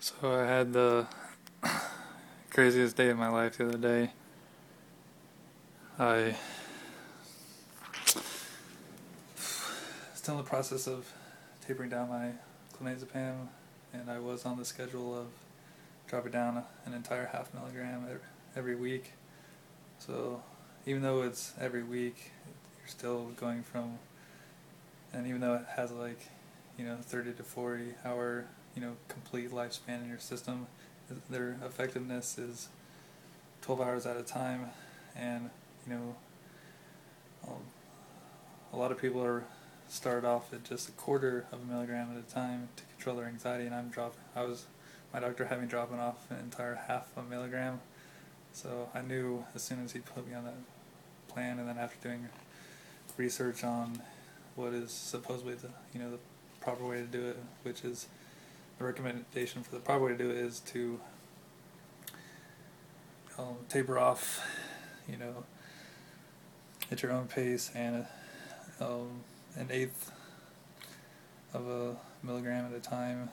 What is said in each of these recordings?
So I had the craziest day of my life the other day. I still in the process of tapering down my clonazepam, and I was on the schedule of dropping down an entire half milligram every week. So even though it's every week, you're still going from, and even though it has 30 to 40 hour complete lifespan in your system, their effectiveness is 12 hours at a time. And um, a lot of people are start off at just a quarter of a milligram at a time to control their anxiety, and my doctor had me dropping off an entire half a milligram. So I knew as soon as he put me on that plan, and then after doing research on what is supposedly the proper way to do it, which is the recommendation for the proper way to do it is to taper off, at your own pace, and an eighth of a milligram at a time,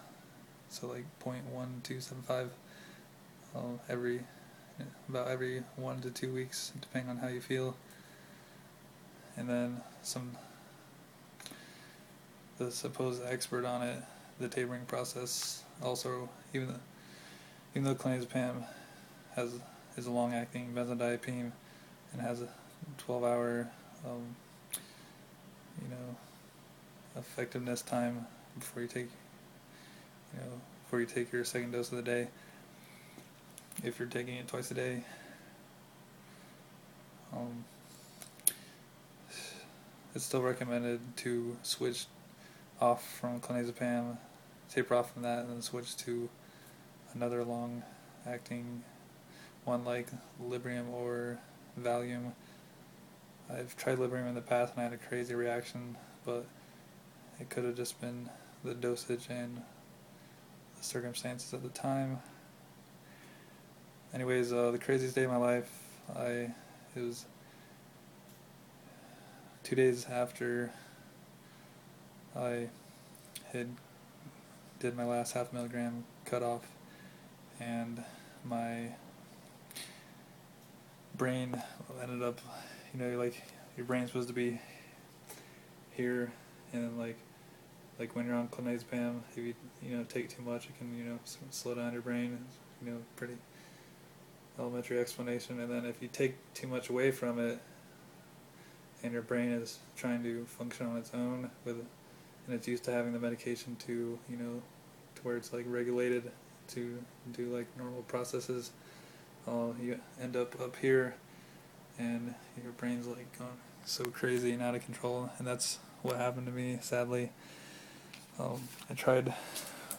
so like 0.1275 about every 1 to 2 weeks, depending on how you feel. And then the supposed expert on it, the tapering process, also, even though clonazepam is a long-acting benzodiazepam and has a 12-hour effectiveness time before you take your second dose of the day, if you're taking it twice a day. It's still recommended to switch off from clonazepam, taper off from that, and then switch to another long-acting one like Librium or Valium. I've tried Librium in the past and I had a crazy reaction, but it could have just been the dosage and the circumstances at the time. Anyways, the craziest day of my life, it was 2 days after I did my last half milligram cutoff, and my brain ended up, your brain's supposed to be here, and like when you're on clonazepam, if you take too much, it can slow down your brain. It's pretty elementary explanation. And then if you take too much away from it, and your brain is trying to function on its own and it's used to having the medication to where it's regulated to do normal processes, you end up here, and your brain's going so crazy and out of control. And that's what happened to me, sadly. I tried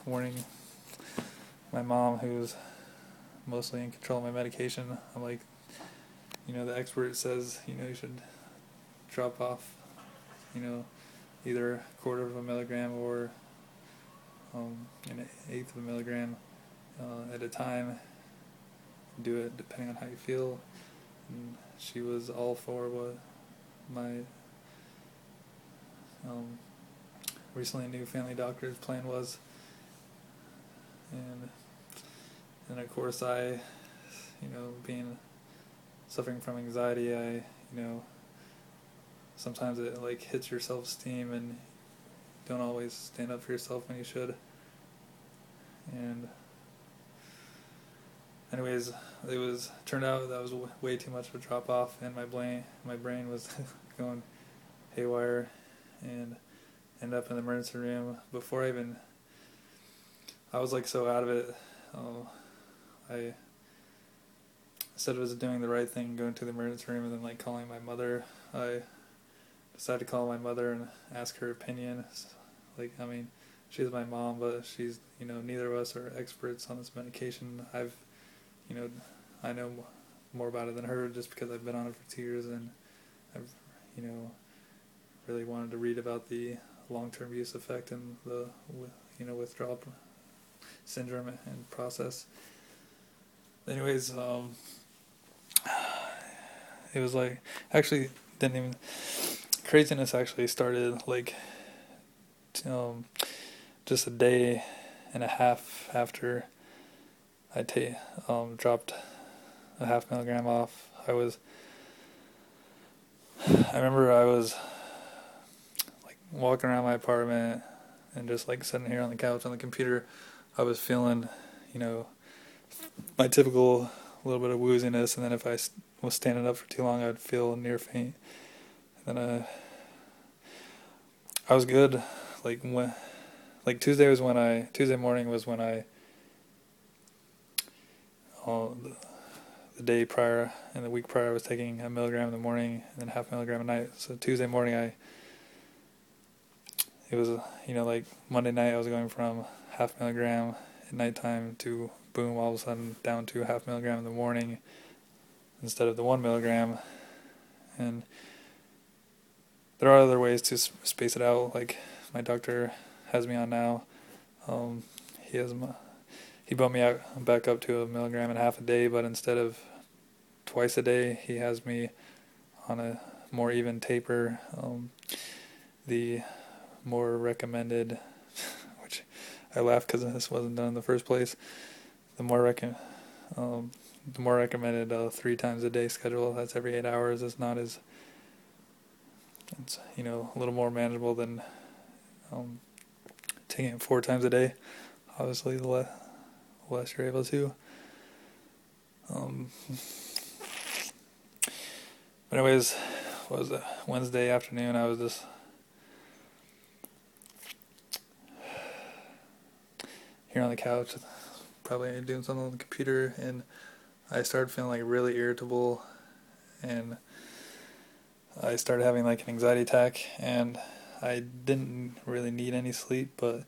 warning my mom, who's mostly in control of my medication. I'm like, the expert says you should drop off either a quarter of a milligram or an eighth of a milligram at a time. Do it depending on how you feel. And she was all for what my recently new family doctor's plan was. And of course, I being suffering from anxiety, I sometimes it hits your self-esteem, and don't always stand up for yourself when you should. And anyways, turned out that was way too much of a drop off, and my brain was going haywire, and ended up in the emergency room. Before I was so out of it, I instead of doing the right thing, going to the emergency room and then calling my mother, I decided to call my mother and ask her opinion. She's my mom, but she's, neither of us are experts on this medication. I know more about it than her, just because I've been on it for 2 years, and I've, really wanted to read about the long-term use effect and the, withdrawal syndrome and process. Anyways, it was actually didn't even, craziness actually started just a day and a half after dropped a half milligram off. I remember I was like walking around my apartment and just like sitting here on the couch on the computer. I was feeling, my typical little bit of wooziness, and then if I was standing up for too long, I'd feel near faint. And then I was good. Tuesday morning was when the day prior and the week prior I was taking a milligram in the morning and then half milligram at night. So Tuesday morning it was like Monday night I was going from half milligram at nighttime to boom, all of a sudden down to half milligram in the morning instead of the 1 milligram. And there are other ways to space it out. Like my doctor has me on now. He bumped me back up to 1.5 milligrams a day, but instead of twice a day, he has me on a more even taper. The more recommended, which I laugh because this wasn't done in the first place. The more recommended 3 times a day schedule. That's every 8 hours. It's a little more manageable than taking it 4 times a day. Obviously, the less you're able to. But anyways, what was it? Wednesday afternoon, I was just here on the couch, probably doing something on the computer, and I started feeling like really irritable, and I started having like an anxiety attack, and I didn't really need any sleep, but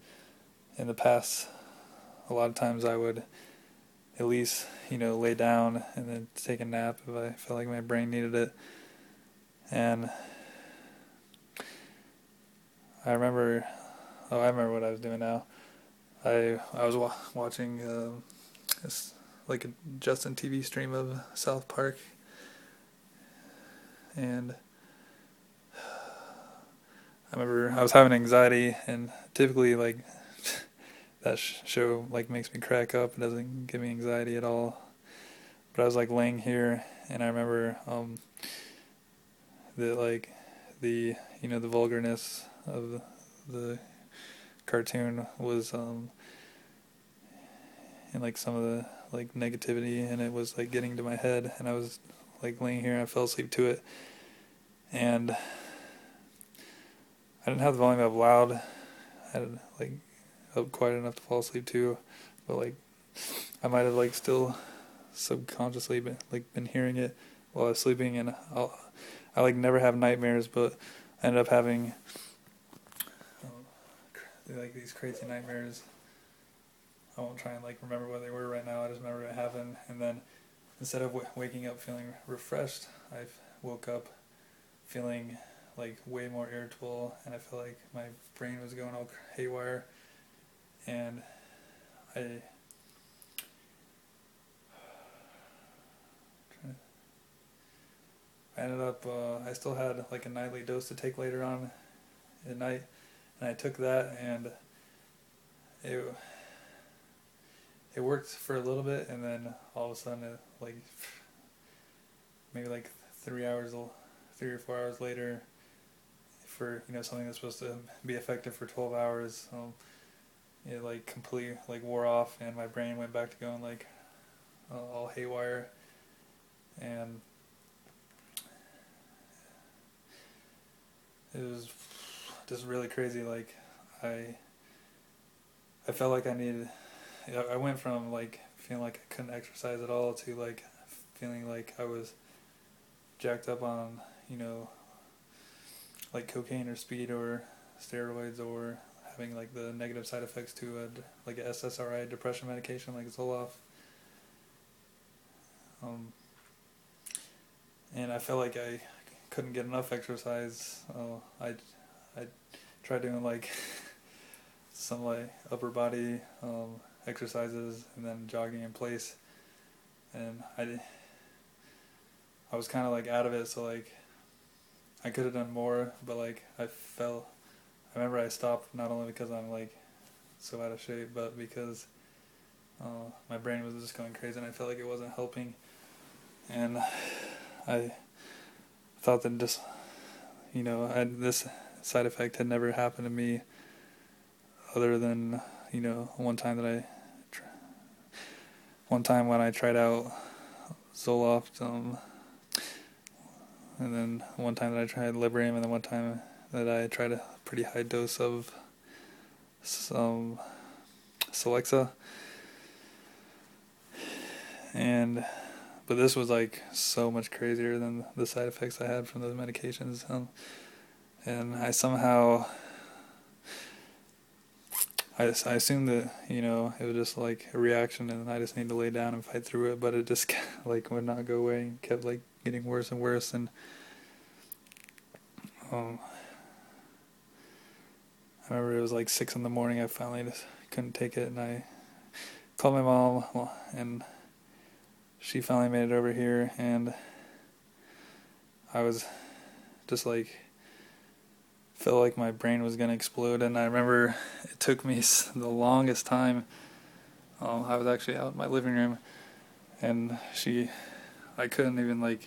in the past, a lot of times I would at least, lay down and then take a nap if I felt like my brain needed it. And I remember what I was doing now. I was watching like a Justin TV stream of South Park, and I remember I was having anxiety, and typically like that show like makes me crack up. It doesn't give me anxiety at all. But I was like laying here, and I remember the vulgarness of the cartoon was and like some of the like negativity, and it was like getting to my head, and I was like laying here and I fell asleep to it, and I didn't have the volume up loud. I had like up quiet enough to fall asleep to, but like I might have like still subconsciously been hearing it while I was sleeping. And I like never have nightmares, but I ended up having like these crazy nightmares. I won't try and like remember what they were right now. I just remember it happened, and then instead of waking up feeling refreshed, I woke up feeling like way more irritable, and I felt like my brain was going all haywire, and I ended up, I still had like a nightly dose to take later on at night, and I took that, and it worked for a little bit, and then all of a sudden, maybe like 3 or 4 hours later, for something that's supposed to be effective for 12 hours, it like completely like wore off, and my brain went back to going like all haywire, and it was just really crazy. Like I felt like I went from like feeling like I couldn't exercise at all to like feeling like I was jacked up on like cocaine or speed or steroids, or having like the negative side effects to like a SSRI depression medication like Zoloft. And I felt like I couldn't get enough exercise. I tried doing like some like upper body exercises and then jogging in place, and I was kind of like out of it, so like I could have done more, but like I remember I stopped not only because I'm like so out of shape, but because my brain was just going crazy, and I felt like it wasn't helping. And I thought that just, this side effect had never happened to me, other than, one time when I tried out Zoloft, and then one time that I tried Librium, and then one time that I tried a pretty high dose of some Celexa. But this was like so much crazier than the side effects I had from those medications. And I somehow, I assumed that, it was just like a reaction and I just need to lay down and fight through it, but it just like would not go away and kept like getting worse and worse. And I remember it was like 6 a.m. I finally just couldn't take it, and I called my mom, and she finally made it over here, and I was just like, felt like my brain was going to explode. And I remember it took me the longest time. I was actually out in my living room, and I couldn't even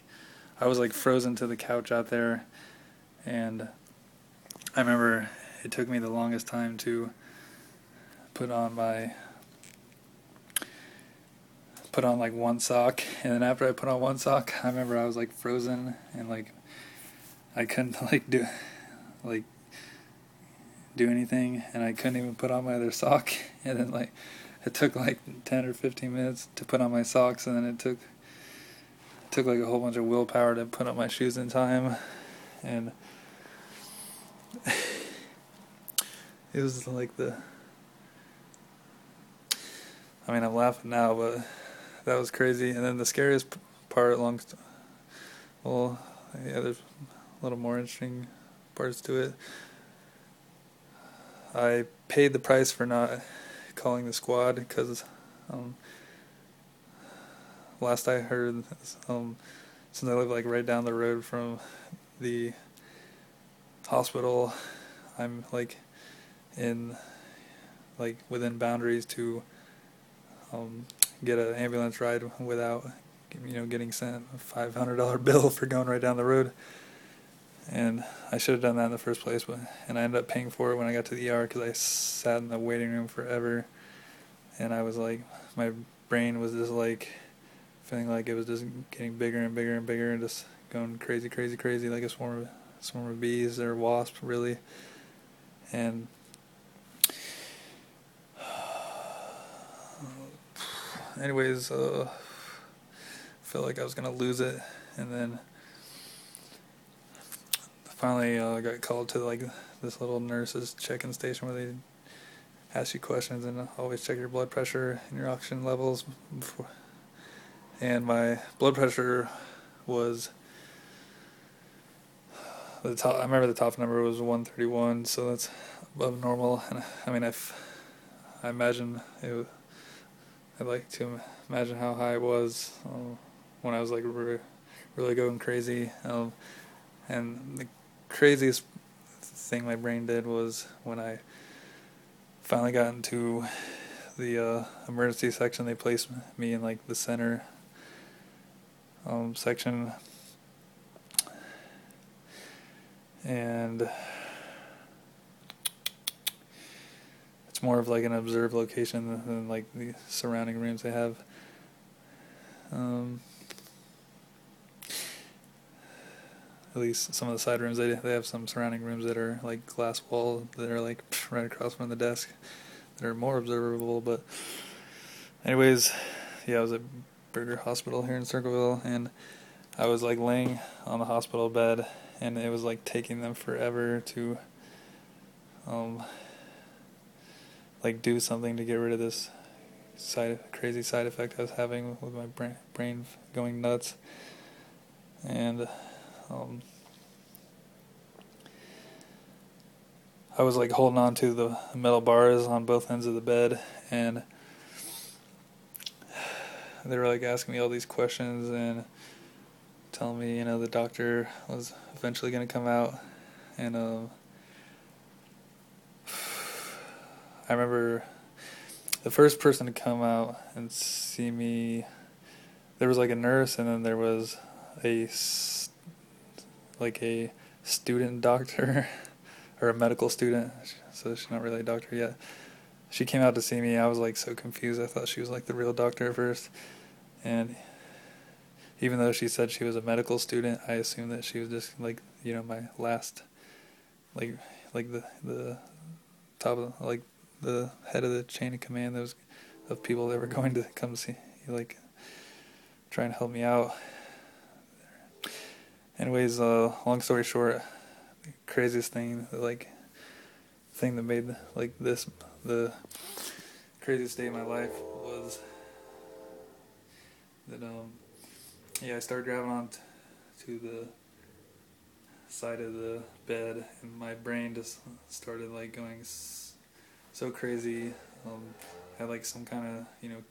I was like frozen to the couch out there, and I remember it took me the longest time to put on like one sock, and then after I put on one sock, I remember I was like frozen, and like I couldn't do anything, and I couldn't even put on my other sock. And then it took like 10 or 15 minutes to put on my socks, and then it took like a whole bunch of willpower to put on my shoes in time. And it was like I'm laughing now, but that was crazy. And then the scariest part, there's a little more interesting parts to it. I paid the price for not calling the squad, because last I heard, since I live right down the road from the hospital, I'm within boundaries to get an ambulance ride without getting sent a $500 bill for going right down the road. And I should have done that in the first place, and I ended up paying for it when I got to the ER, because I sat in the waiting room forever, and I was my brain was just feeling like it was just getting bigger and bigger and bigger, and just going crazy, crazy, crazy, like a swarm of bees or wasps, really. And anyways, felt like I was gonna lose it, and then finally got called to this little nurse's check-in station, where they ask you questions and always check your blood pressure and your oxygen levels before. And my blood pressure was I remember the top number was 131, so that's above normal. And I imagine I'd like to imagine how high it was when I was really going crazy. And the craziest thing my brain did was when I finally got into the emergency section. They placed me in the center section, and it's more of an observed location than the surrounding rooms they have. At least some of the side rooms, they have some surrounding rooms that are glass wall that are right across from the desk that are more observable. But anyways, yeah, I was at Burger Hospital here in Circleville, and I was laying on the hospital bed, and it was taking them forever to do something to get rid of this crazy side effect I was having with my brain going nuts. And I was holding on to the metal bars on both ends of the bed, and they were asking me all these questions and telling me, the doctor was eventually going to come out. And I remember the first person to come out and see me, there was like a nurse, and then there was a a student doctor or a medical student. So she's not really a doctor yet. She came out to see me. I was like so confused. I thought she was like the real doctor at first, and even though she said she was a medical student, I assumed that she was just like, you know, my last, like the top of like the head of the chain of command. Those of people that were going to come see, like, trying to help me out. Anyways, long story short, the craziest thing, thing that made like this the craziest day of my life was that I started grabbing on to the side of the bed, and my brain just started like going so crazy. I had like some kind of, you know,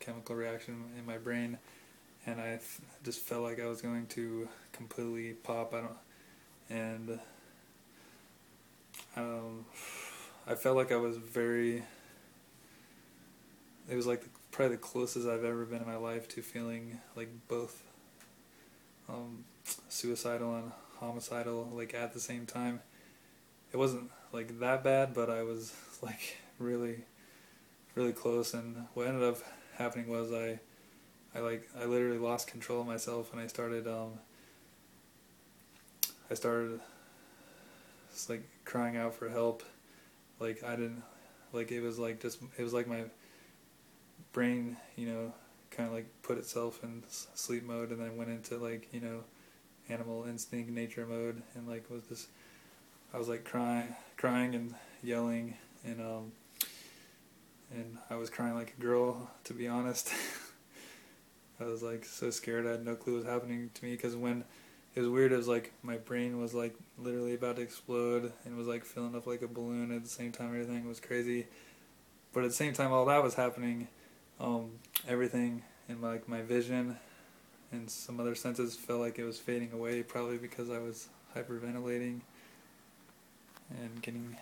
chemical reaction in my brain, and I just felt like I was going to completely pop. I felt like I was it was like probably the closest I've ever been in my life to feeling like both suicidal and homicidal, like, at the same time. It wasn't like that bad, but I was like really, really close. And what ended up happening was I literally lost control of myself, and I started just like crying out for help. Like, I didn't, like, it was like my brain, you know, kind of like put itself in sleep mode, and then went into, like, you know, animal instinct, nature mode, and like I was like crying and yelling, and I was crying like a girl, to be honest. I was like so scared. I had no clue what was happening to me, because when it was weird, it was like my brain was like literally about to explode, and was like filling up like a balloon. At the same time, everything was crazy. But at the same time, all that was happening, everything in like my vision and some other senses felt like it was fading away, probably because I was hyperventilating and getting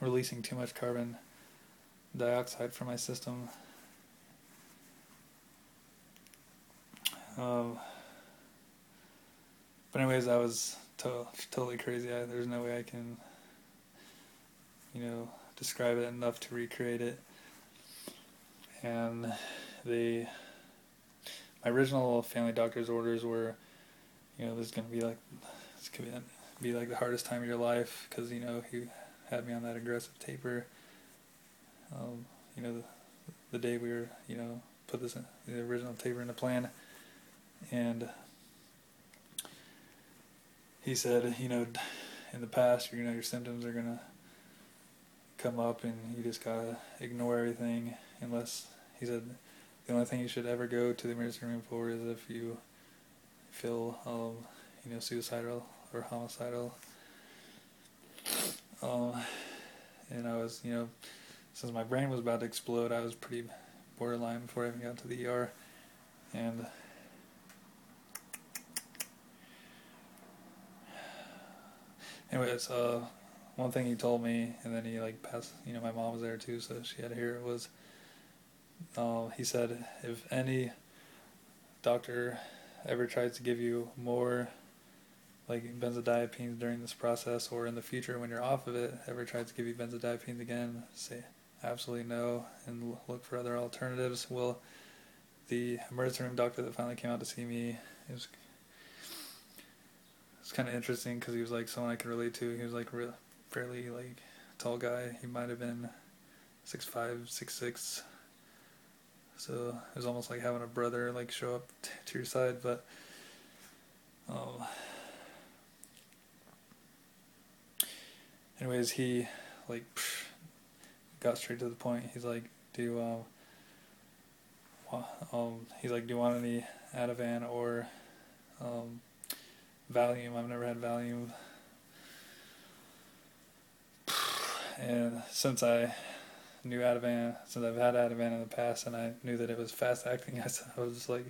releasing too much carbon dioxide from my system. But anyways, that was totally crazy. There's no way I can, you know, describe it enough to recreate it. And my original family doctor's orders were, you know, this could be like the hardest time of your life, because, you know, he had me on that aggressive taper. You know, the day we were, you know, put the original taper in the plan, and he said, you know, in the past, you know, your symptoms are gonna come up, and you just gotta ignore everything, unless, he said, the only thing you should ever go to the emergency room for is if you feel, you know, suicidal or homicidal. And I was, you know, since my brain was about to explode, I was pretty borderline before I even got to the ER. And anyways, one thing he told me, and then he like passed, you know, my mom was there too, so she had to hear it, was, he said, if any doctor ever tries to give you more like benzodiazepines during this process, or in the future when you're off of it, ever tries to give you benzodiazepines again, say absolutely no, and look for other alternatives. Well, the emergency room doctor that finally came out to see me, it was kind of interesting, because he was like someone I could relate to. He was like fairly like tall guy. He might have been 6'5", 6'6". So it was almost like having a brother like show up to your side. But anyways, he like got straight to the point. He's like, do you want any Ativan or Valium? I've never had Valium. And since I've had Ativan in the past, and I knew that it was fast acting, I was just like,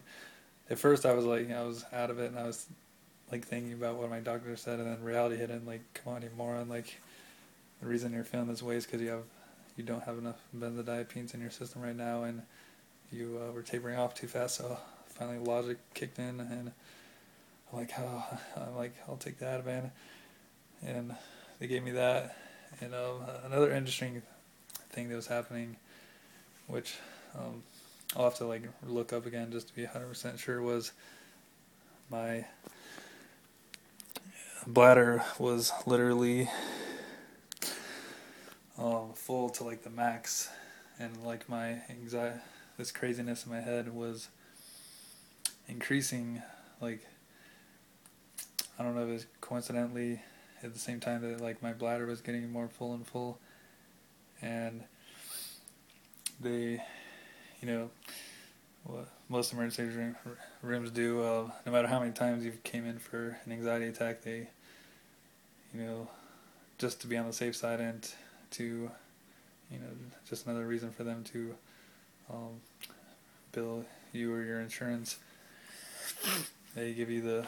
at first I was like, I was out of it, and I was like thinking about what my doctor said, and then reality hit in, like, come on, you moron, like, the reason you're feeling this way is because you have, you don't have enough benzodiazepines in your system right now, and you were tapering off too fast. So finally logic kicked in, and I'm like, I'll take the Ativan, and they gave me that. And another interesting thing that was happening, which I'll have to like look up again just to be 100% sure, was my bladder was literally full to like the max, and like my anxiety, this craziness in my head was increasing. Like, I don't know if it was coincidentally at the same time that like my bladder was getting more full and full, and they, you know, what most emergency rooms do, no matter how many times you came in for an anxiety attack, they, you know, just to be on the safe side and to, you know, just another reason for them to bill you or your insurance. They give you the,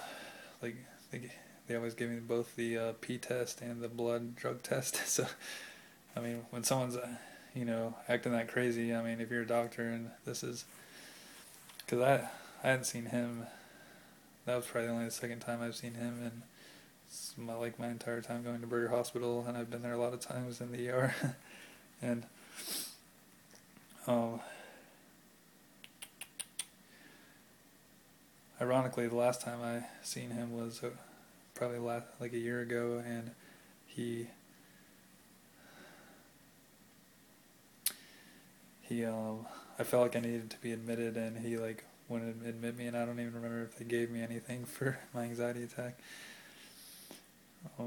like, they always give me both the pee test and the blood drug test. So, I mean, when someone's, you know, acting that crazy, I mean, if you're a doctor and this is, because I hadn't seen him, that was probably only the second time I've seen him in my entire time going to Burger Hospital, and I've been there a lot of times in the ER. And ironically, the last time I seen him was probably like a year ago, and I felt like I needed to be admitted, and he like wouldn't admit me, and I don't even remember if they gave me anything for my anxiety attack. I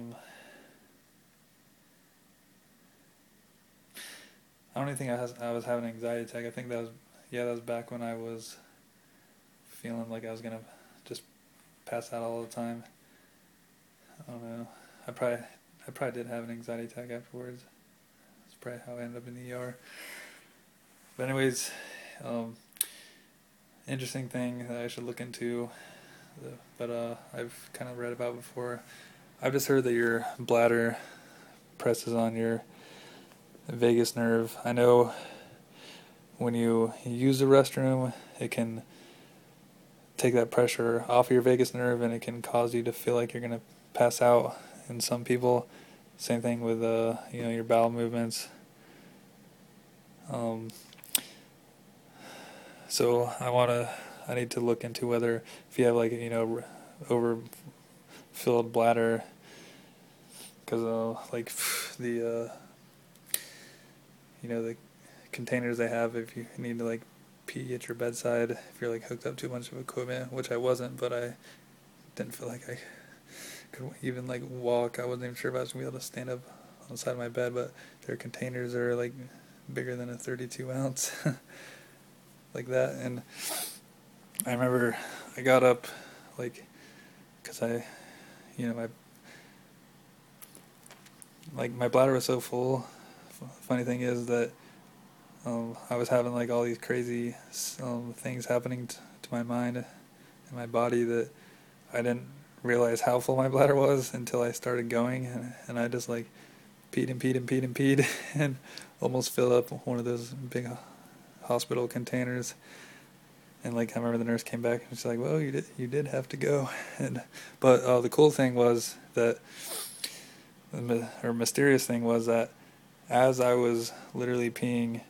don't even think I was having an anxiety attack. I think that was back when I was feeling like I was gonna just pass out all the time. I don't know. I probably did have an anxiety attack afterwards. That's probably how I ended up in the ER. But anyways, interesting thing that I should look into, but I've kind of read about before. I've just heard that your bladder presses on your vagus nerve. I know when you use the restroom, it can take that pressure off your vagus nerve, and it can cause you to feel like you're gonna pass out in some people. Same thing with you know, your bowel movements. So I need to look into whether, if you have like, you know, overfilled bladder, because like the you know, the containers they have if you need to like pee at your bedside, if you're like hooked up to a bunch of equipment, which I wasn't, but I didn't feel like I could even like walk. I wasn't even sure if I was gonna be able to stand up on the side of my bed, but their containers are like bigger than a 32 ounce like that. And I remember I got up, like, because you know, my bladder was so full. Funny thing is that I was having like all these crazy things happening to my mind and my body that I didn't realize how full my bladder was until I started going, and I just like peed and almost filled up one of those big hospital containers. And like, I remember the nurse came back and she's like, "Well, you did have to go." But the cool thing was that, or mysterious thing was that, as I was literally peeing,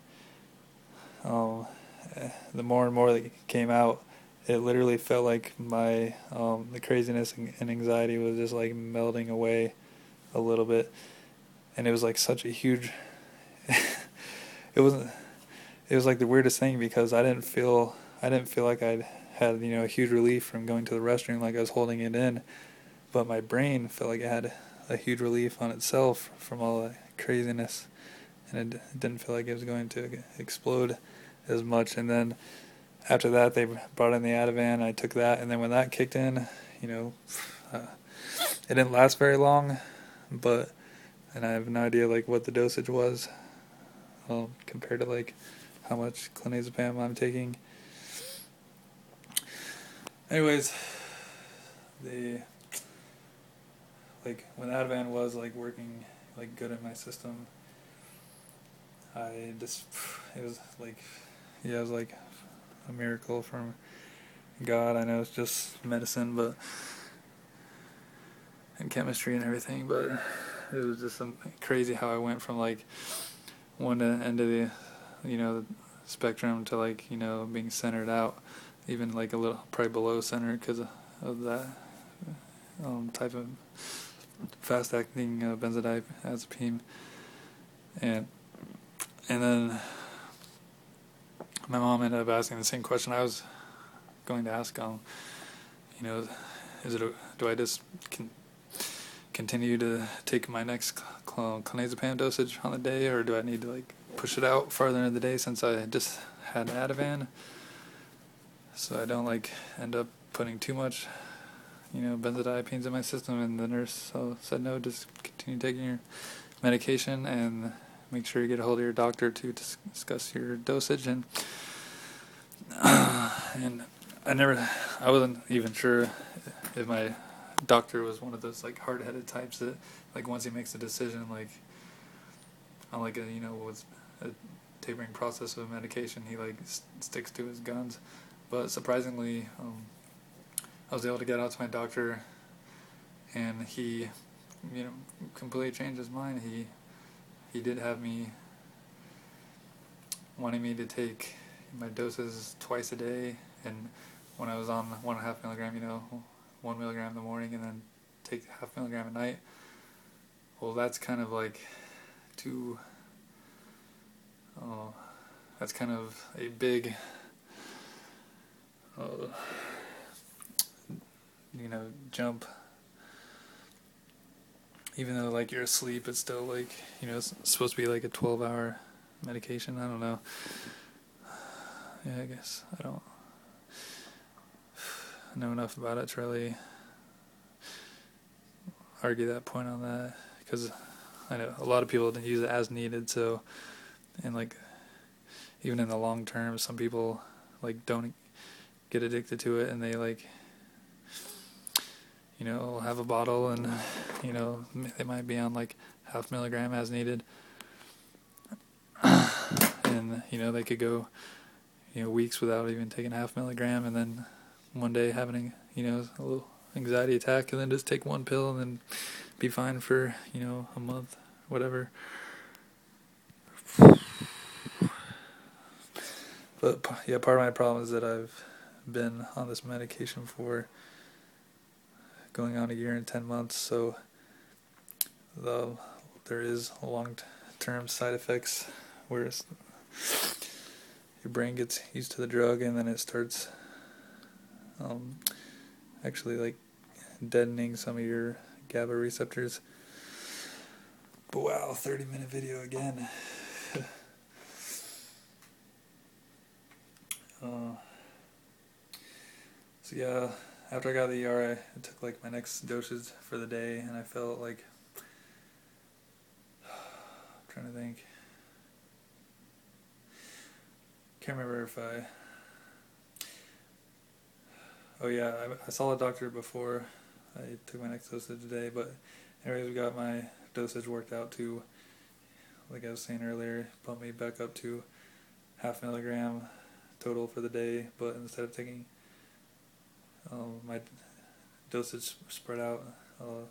the more and more that came out, it literally felt like my the craziness and anxiety was just like melting away a little bit, and it was like such a huge. It was like the weirdest thing, because I didn't feel like I'd had, you know, a huge relief from going to the restroom, like I was holding it in, but my brain felt like it had a huge relief on itself from all that craziness, and it didn't feel like it was going to explode as much. And then after that, they brought in the Ativan. I took that, and then when that kicked in, you know, it didn't last very long, and I have no idea like what the dosage was compared to like how much clonazepam I'm taking. Anyways, like when the Ativan was like working like good in my system, it was like, yeah, it was like a miracle from God. I know it's just medicine, but, and chemistry and everything, but it was just crazy how I went from like one end of the, the spectrum to like, being centered out, even like a little, probably below center because of that type of fast-acting benzodiazepam, and then my mom ended up asking the same question I was going to ask. Do I just continue to take my next clonazepam dosage on the day, or do I need to like push it out farther into the day since I just had Ativan, so I don't like end up putting too much benzodiazepines in my system? And the nurse said no, just continue taking your medication and make sure you get a hold of your doctor to discuss your dosage. And and I wasn't even sure if my doctor was one of those like hard-headed types that like once he makes a decision, like on like with a tapering process of medication, he like sticks to his guns. But surprisingly, I was able to get out to my doctor, and he completely changed his mind. He did have me wanting me to take my doses twice a day, and when I was on 1.5 milligram, 1 milligram in the morning and then take 0.5 milligram at night. Well, that's kind of like that's kind of a big jump. Even though like you're asleep, it's still like it's supposed to be like a 12-hour medication. I don't know. Yeah, I guess I don't know enough about it to really argue that point on that, because I know a lot of people don't use it as needed. So, and like even in the long term, some people like don't get addicted to it, and they like have a bottle, and they might be on like 0.5 milligram as needed, and they could go weeks without even taking 0.5 milligram, and then one day having a little anxiety attack, and then just take one pill and then be fine for a month, whatever. But yeah, part of my problem is that I've been on this medication for going on 1 year and 10 months, so there is long-term side effects where your brain gets used to the drug, and then it starts actually like deadening some of your GABA receptors. But wow, 30-minute video again. So yeah, after I got the ER, I took like my next dosage for the day, and I felt like, I'm trying to think, can't remember if oh yeah, I saw a doctor before I took my next dosage today, but anyways, we got my dosage worked out to, like I was saying earlier, bumped me back up to 0.5 milligram total for the day, but instead of taking my dosage spread out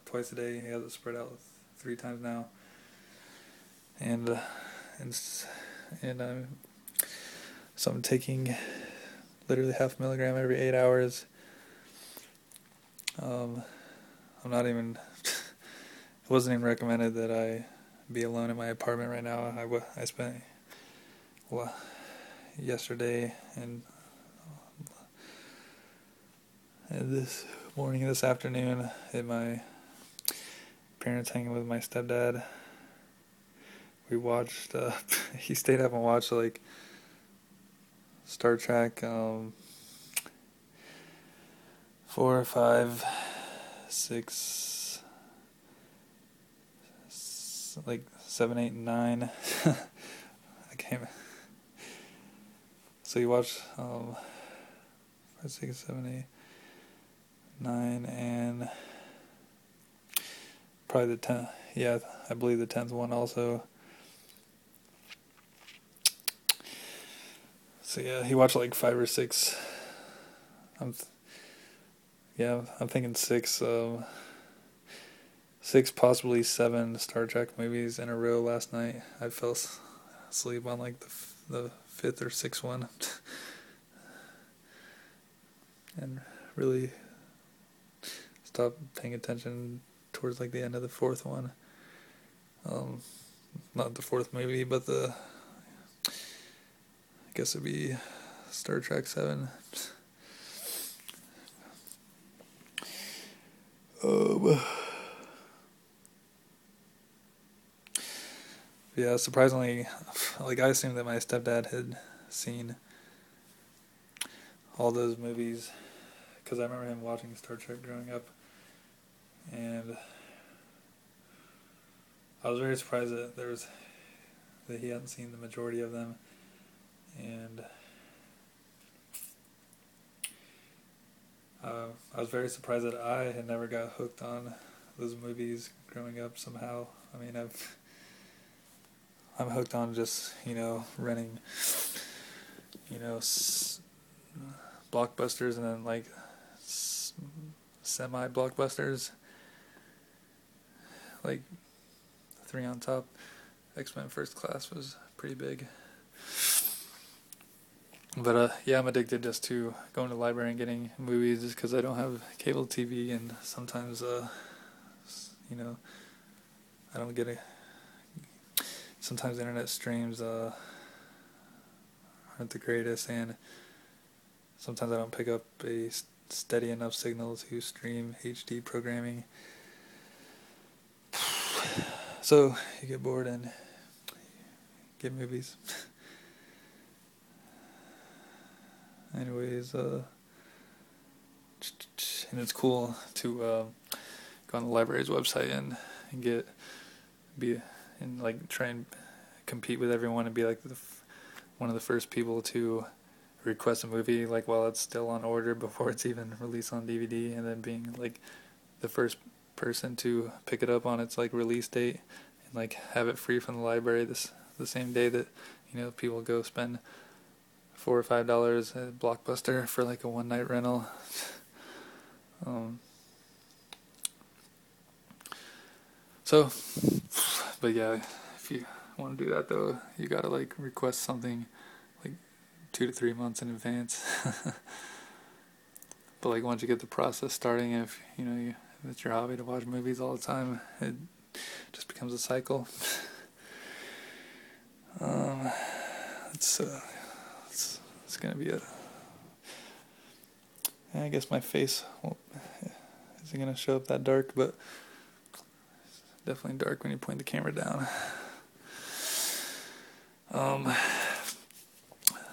twice a day, he has it spread out 3 times now, and so I'm taking literally 0.5 milligram every 8 hours. I'm not even, it wasn't even recommended that I be alone in my apartment right now. I spent yesterday and this morning and this afternoon at my parents hanging with my stepdad. We watched, he stayed up and watched like Star Trek 4, 5, 6, like 7, 8, and 9. I can't. So you watch 5, 6, 7, 8, 9, and probably the 10th. Yeah, I believe the 10th one also. So yeah, he watched like 5 or 6. I'm thinking 6. 6, possibly 7 Star Trek movies in a row last night. I fell asleep on like the 5th or 6th one, and really stopped paying attention towards like the end of the 4th one. Not the 4th movie, but I guess it'd be Star Trek 7. Yeah, surprisingly, like I assumed that my stepdad had seen all those movies, because I remember him watching Star Trek growing up, and I was very surprised that he hadn't seen the majority of them, and I was very surprised that I had never got hooked on those movies growing up somehow. I mean, I'm hooked on just, renting, blockbusters and then like semi-blockbusters, like 3 on Top. X-Men First Class was pretty big. But yeah, I'm addicted just to going to the library and getting movies just because I don't have cable TV, and sometimes, I don't get sometimes internet streams aren't the greatest, and sometimes I don't pick up a steady enough signal to stream HD programming. So you get bored and get movies. Anyways, and it's cool to go on the library's website and try and compete with everyone and be like one of the first people to request a movie like while it's still on order before it's even released on DVD, and then being like the first person to pick it up on its like release date and like have it free from the library the same day that people go spend $4 or $5 at Blockbuster for like a one-night rental. But yeah, if you want to do that though, you gotta like request something like 2 to 3 months in advance. But like once you get the process starting, if it's your hobby to watch movies all the time, it just becomes a cycle. It's gonna be I guess my face isn't gonna show up that dark, but it's definitely dark when you point the camera down.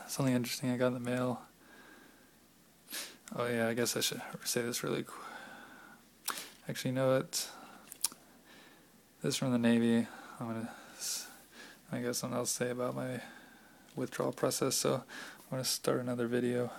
Something interesting I got in the mail. Oh yeah, I guess I should say this really quick. Actually, this is from the Navy. I got something else to say about my withdrawal process, so I'm going to start another video.